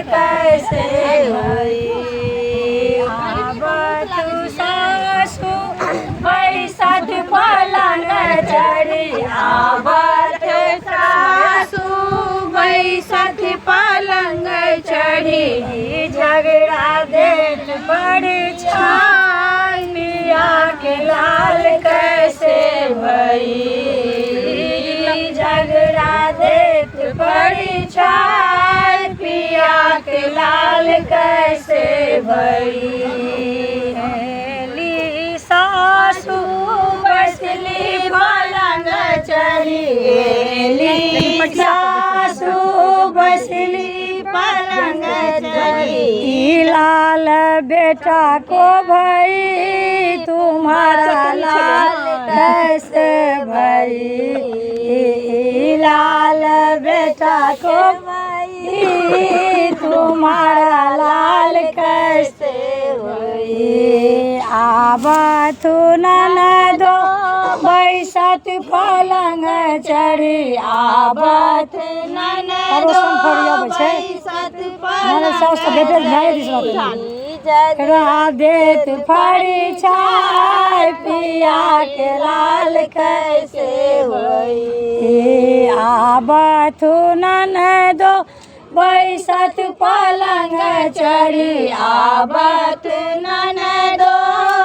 कैसे भई। अब तू सासू बैसत पलंग चढ़ी, अब सासू बैसत पलंग चढ़ी, झगड़ा देत बड़ी छाई, पिया के लाल कैसे भई। झगड़ा देत बड़ी छाई, पिया के लाल कैसे भई। सासू बसली पलंग चढ़ी, सासू बसली पलंग चढ़ी। लाल बेटा को भई, तुम्हारा लाल कैसे भई। लाल बेटा को भई, तुम्हारा लाल कैसे भई। आब तू ननदो बैसत पलंग चढ़ी, आब तू ननदो बैसत झगड़ा देत फड़ी छाई, पिया के लाल कैसे भई। आब तू ननदो बैसत पलंग चढ़ी, आब तू ननदो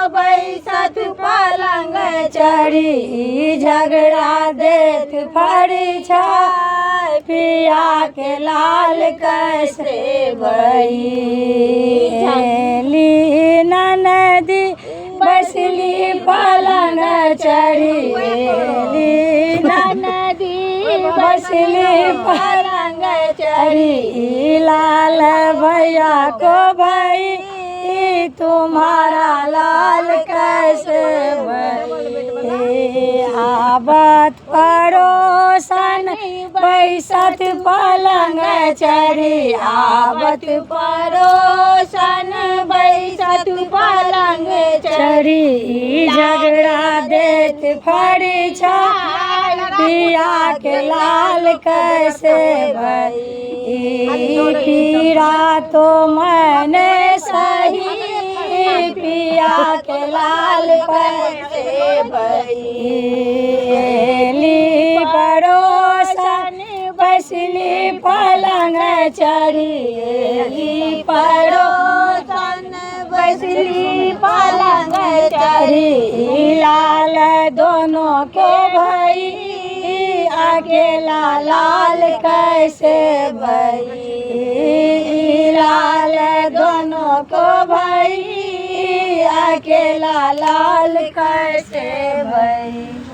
बैसत पलंग चढ़ी। झगड़ा देत फड़ी छाई, पिया के लाल कैसे भई। ननदी बसली पलंग चढ़ी, ननदी बसली पलंग चढ़ी। लाल भैया को भई, तुम्हारा लाल कैसे भई। आवत पड़ोसन बैसत पलंग चढ़ी, आवत पड़ोसन बैसत पलंग चढ़ी। झगड़ा देत फड़ी छाई, पिया के लाल कैसे भई। पीरा तो मैंने सही, पिया के लाल कैसे भई। पड़ोसन बसली पलंग चढ़ी, पड़ोसन बसली पलंग चढ़ी। लाल दोनों को भई, अकेला लाल कैसे भई। लाल दोनों को भई, अकेला लाल कैसे भई।